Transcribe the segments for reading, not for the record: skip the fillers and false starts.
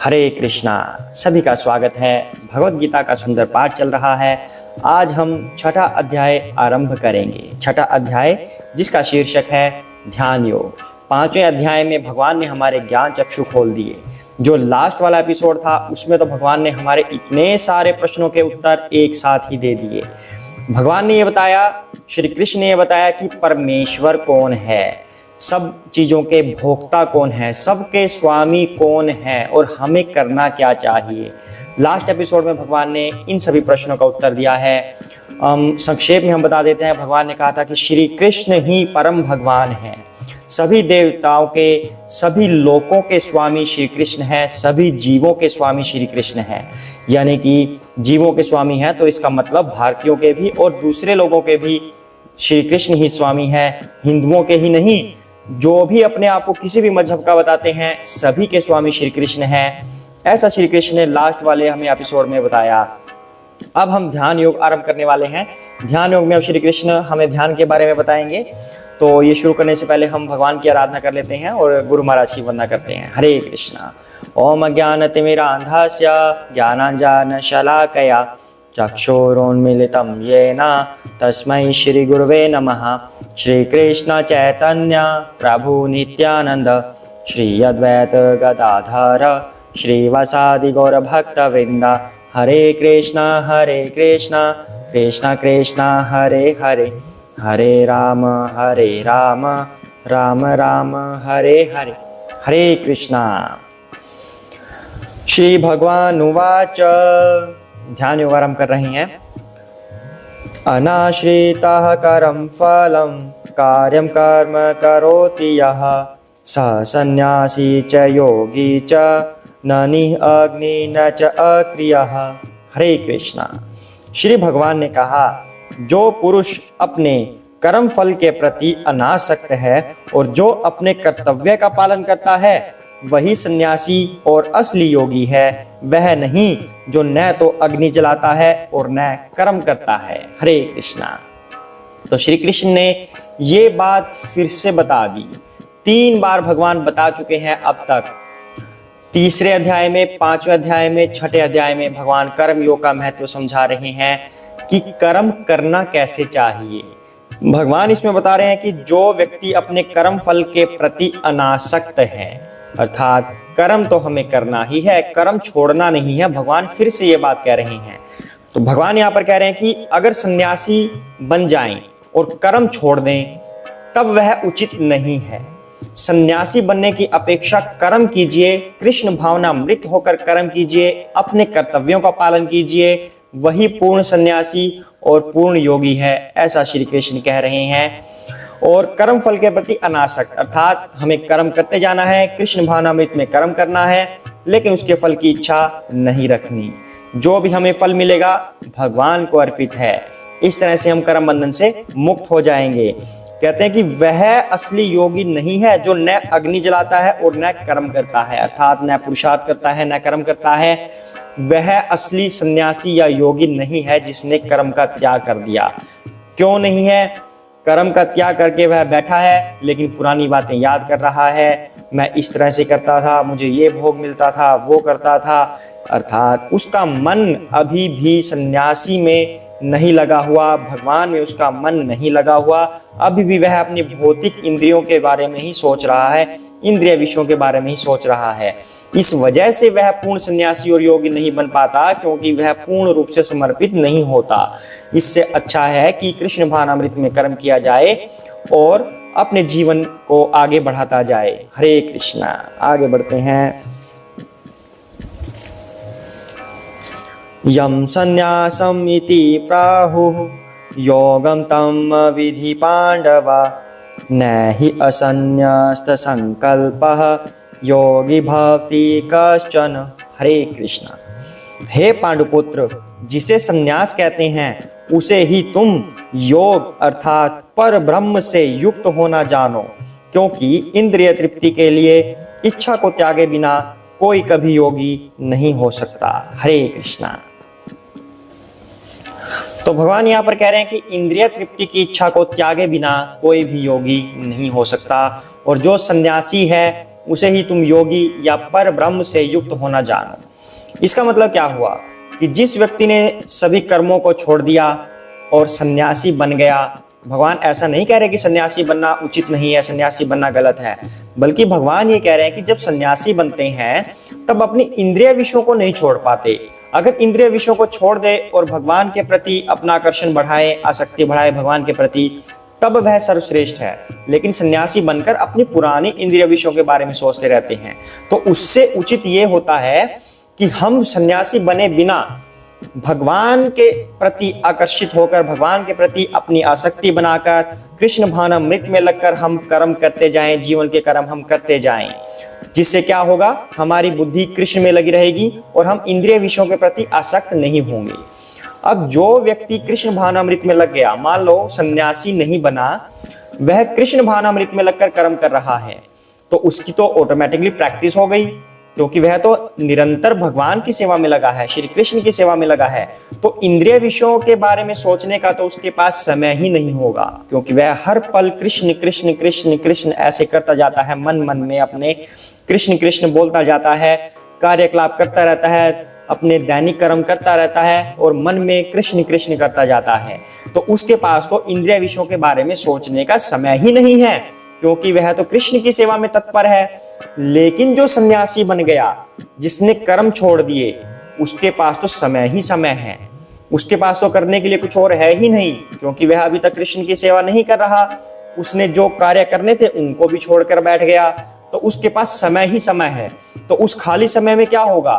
हरे कृष्णा। सभी का स्वागत है। भगवत गीता का सुंदर पाठ चल रहा है। आज हम छठा अध्याय आरंभ करेंगे। छठा अध्याय जिसका शीर्षक है ध्यान योग। पांचवें अध्याय में भगवान ने हमारे ज्ञान चक्षु खोल दिए। जो लास्ट वाला एपिसोड था उसमें तो भगवान ने हमारे इतने सारे प्रश्नों के उत्तर एक साथ ही दे दिए। भगवान ने ये बताया, श्री कृष्ण ने ये बताया कि परमेश्वर कौन है, सब चीज़ों के भोक्ता कौन है, सबके स्वामी कौन है और हमें करना क्या चाहिए। लास्ट एपिसोड में भगवान ने इन सभी प्रश्नों का उत्तर दिया है। संक्षेप में हम बता देते हैं। भगवान ने कहा था कि श्री कृष्ण ही परम भगवान है, सभी देवताओं के, सभी लोकों के स्वामी श्री कृष्ण है, सभी जीवों के स्वामी श्री कृष्ण है। यानी कि जीवों के स्वामी है तो इसका मतलब भारतीयों के भी और दूसरे लोगों के भी श्री कृष्ण ही स्वामी है, हिंदुओं के ही नहीं। जो भी अपने आप को किसी भी मजहब का बताते हैं सभी के स्वामी श्री कृष्ण है। ऐसा श्री कृष्ण ने लास्ट वाले हमें एपिसोड में बताया। अब हम ध्यान योग आरंभ करने वाले हैं। ध्यान योग में अब श्री कृष्ण हमें ध्यान के बारे में बताएंगे। तो ये शुरू करने से पहले हम भगवान की आराधना कर लेते हैं और गुरु महाराज की वंदना करते हैं। हरे कृष्णा। ओम ज्ञानतिमिरान्धस्य ज्ञानाञ्जनशलाकया चक्षुरुन्मीलितं येन तस्मै श्री गुरुवे नमः। श्री कृष्ण चैतन्य प्रभु नित्यानंद श्री अद्वैत गदाधर श्रीवासादि गौर भक्तवृंद। हरे कृष्णा कृष्ण कृष्ण हरे हरे, हरे राम राम राम हरे हरे। हरे कृष्णा। श्री भगवान उवाच। ध्यान योग आरंभ कर रहे हैं। अनाश्रितः करम फलम कार्यम कर्म करोति यः स सन्यासी च योगी च न निअग्नि न च अक्रियः। हरे कृष्णा। श्री भगवान ने कहा, जो पुरुष अपने कर्म फल के प्रति अनासक्त है और जो अपने कर्तव्य का पालन करता है वही सन्यासी और असली योगी है। वह नहीं जो न तो अग्नि जलाता है और न कर्म करता है। हरे कृष्णा। तो श्री कृष्ण ने ये बात फिर से बता दी। 3 बार भगवान बता चुके हैं अब तक। तीसरे अध्याय में, 5वें अध्याय में, 6ठे अध्याय में भगवान कर्म योग का महत्व समझा रहे हैं कि कर्म करना कैसे चाहिए। भगवान इसमें बता रहे हैं कि जो व्यक्ति अपने कर्म फल के प्रति अनासक्त है, अर्थात कर्म तो हमें करना ही है, कर्म छोड़ना नहीं है। भगवान फिर से ये बात कह रहे हैं। तो भगवान यहाँ पर कह रहे हैं कि अगर सन्यासी बन जाएं और कर्म छोड़ दें तब वह उचित नहीं है। सन्यासी बनने की अपेक्षा कर्म कीजिए, कृष्ण भावना मृत होकर कर्म कीजिए, अपने कर्तव्यों का पालन कीजिए, वही पूर्ण सन्यासी और पूर्ण योगी है। ऐसा श्री कृष्ण कह रहे हैं। और कर्म फल के प्रति अनासक्त अर्थात हमें कर्म करते जाना है, कृष्ण भावनामृत में कर्म करना है, लेकिन उसके फल की इच्छा नहीं रखनी। जो भी हमें फल मिलेगा भगवान को अर्पित है। इस तरह से हम कर्म बंधन से मुक्त हो जाएंगे। कहते हैं कि वह असली योगी नहीं है जो न अग्नि जलाता है और न कर्म करता है, अर्थात न पुरुषार्थ करता है न कर्म करता है। वह असली सन्यासी या योगी नहीं है जिसने कर्म का त्याग कर दिया। क्यों नहीं है? कर्म का त्याग करके वह बैठा है लेकिन पुरानी बातें याद कर रहा है। मैं इस तरह से करता था, मुझे ये भोग मिलता था, वो करता था, अर्थात उसका मन अभी भी सन्यासी में नहीं लगा हुआ, भगवान में उसका मन नहीं लगा हुआ। अभी भी वह अपनी भौतिक इंद्रियों के बारे में ही सोच रहा है, इंद्रिय विषयों के बारे में ही सोच रहा है। इस वजह से वह पूर्ण सन्यासी और योगी नहीं बन पाता, क्योंकि वह पूर्ण रूप से समर्पित नहीं होता। इससे अच्छा है कि कृष्ण भावनामृत में कर्म किया जाए और अपने जीवन को आगे बढ़ाता जाए। हरे कृष्णा। आगे बढ़ते हैं। यम संन्यासम इति प्राहुः योगम तम विधि पांडव न हि असन्न्यस्त संकल्पः योगी भक्ति कश्चन। हरे कृष्णा। हे पांडुपुत्र, जिसे संन्यास कहते हैं उसे ही तुम योग अर्थात पर ब्रह्म से युक्त होना जानो, क्योंकि इंद्रिय तृप्ति के लिए इच्छा को त्यागे बिना कोई कभी योगी नहीं हो सकता। हरे कृष्णा। तो भगवान यहाँ पर कह रहे हैं कि इंद्रिय तृप्ति की इच्छा को त्यागे बिना कोई भी योगी नहीं हो सकता। और जो सन्यासी है उसे ही तुम योगी या पर ब्रह्म से युक्त होना जानो। इसका मतलब क्या हुआ कि जिस व्यक्ति ने सभी कर्मों को छोड़ दिया और सन्यासी बन गया, भगवान ऐसा नहीं कह रहे कि सन्यासी बनना उचित नहीं है, सन्यासी बनना गलत है, बल्कि भगवान ये कह रहे हैं कि जब सन्यासी बनते हैं तब अपनी इंद्रिय विषयों को नहीं छोड़ पाते। अगर इंद्रिय विषयों को छोड़ दे और भगवान के प्रति अपना आकर्षण बढ़ाए, आसक्ति बढ़ाए भगवान के प्रति, तब वह सर्वश्रेष्ठ है। लेकिन सन्यासी बनकर अपनी पुरानी इंद्रिय विषयों के बारे में सोचते रहते हैं, तो उससे उचित ये होता है कि हम सन्यासी बने बिना भगवान के प्रति आकर्षित होकर, भगवान के प्रति अपनी आसक्ति बनाकर, कृष्ण भावनामृत में लगकर हम कर्म करते जाएं, जीवन के कर्म हम करते जाएं। जिससे क्या होगा, हमारी बुद्धि कृष्ण में लगी रहेगी और हम इंद्रिय विषयों के प्रति आसक्त नहीं होंगे। अब जो व्यक्ति कृष्ण भावनामृत में लग गया, मान लो सन्यासी नहीं बना, वह कृष्ण भावनामृत में लगकर कर्म कर रहा है, तो उसकी तो ऑटोमेटिकली प्रैक्टिस हो गई, क्योंकि वह तो निरंतर भगवान की सेवा में लगा है, श्री कृष्ण की सेवा में लगा है। तो इंद्रिय विषयों के बारे में सोचने का तो उसके पास समय ही नहीं होगा, क्योंकि वह हर पल कृष्ण कृष्ण कृष्ण कृष्ण ऐसे करता जाता है, मन मन में अपने कृष्ण कृष्ण बोलता जाता है, कार्यकलाप करता रहता है, अपने दैनिक कर्म करता रहता है और मन में कृष्ण कृष्ण करता जाता है। तो उसके पास तो इंद्रिय विषयों के बारे में सोचने का समय ही नहीं है, क्योंकि वह तो कृष्ण की सेवा में तत्पर है। लेकिन जो सन्यासी बन गया, जिसने कर्म छोड़ दिए, उसके पास तो समय ही समय है, उसके पास तो करने के लिए कुछ और है ही नहीं, क्योंकि वह अभी तक कृष्ण की सेवा नहीं कर रहा। उसने जो कार्य करने थे उनको भी छोड़कर बैठ गया, तो उसके पास समय ही समय है। तो उस खाली समय में क्या होगा,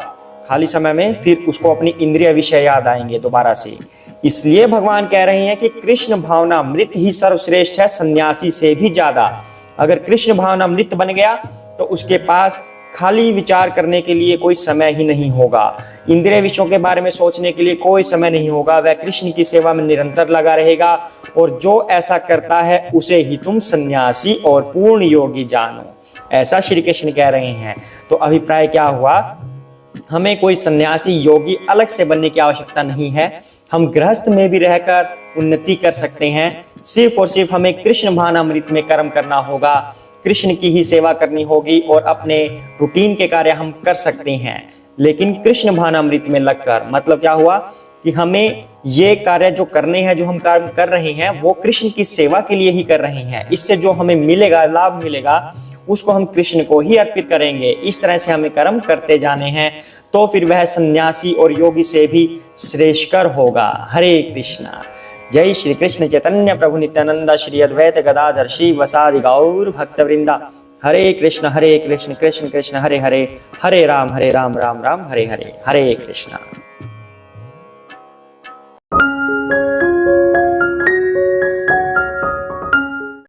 खाली समय में फिर उसको अपनी इंद्रिय विषय याद आएंगे दोबारा से। इसलिए भगवान कह रहे हैं कि कृष्ण भावनामृत ही सर्वश्रेष्ठ है, सन्यासी से भी ज्यादा। अगर कृष्ण भावनामृत बन गया तो उसके पास खाली विचार करने के लिए कोई समय ही नहीं होगा, इंद्रिय विषयों के बारे में सोचने के लिए कोई समय नहीं होगा। वह कृष्ण की सेवा में निरंतर लगा रहेगा, और जो ऐसा करता है उसे ही तुम सन्यासी और पूर्ण योगी जानो, ऐसा श्री कृष्ण कह रहे हैं। तो अभिप्राय क्या हुआ, हमें कोई सन्यासी योगी अलग से बनने की आवश्यकता नहीं है, हम गृहस्थ में भी रहकर उन्नति कर सकते हैं। सिर्फ और सिर्फ हमें कृष्ण भावनामृत में कर्म करना होगा, कृष्ण की ही सेवा करनी होगी और अपने रूटीन के कार्य हम कर सकते हैं। लेकिन कृष्ण भावनामृत में लगकर मतलब क्या हुआ कि हमें ये कार्य जो करने हैं, जो हम कार्य कर रहे हैं, वो कृष्ण की सेवा के लिए ही कर रहे हैं। इससे जो हमें मिलेगा, लाभ मिलेगा, उसको हम कृष्ण को ही अर्पित करेंगे। इस तरह से हमें कर्म करते जाने हैं, तो फिर वह सन्यासी और योगी से भी श्रेष्ठकर होगा। हरे कृष्णा। जय श्री कृष्ण चैतन्य प्रभु नित्यानंद श्री अद्वैत गदाधर श्री वसादि गौर भक्तवृंदा। हरे कृष्ण कृष्ण कृष्ण हरे हरे, हरे राम राम राम हरे हरे, हरे कृष्णा।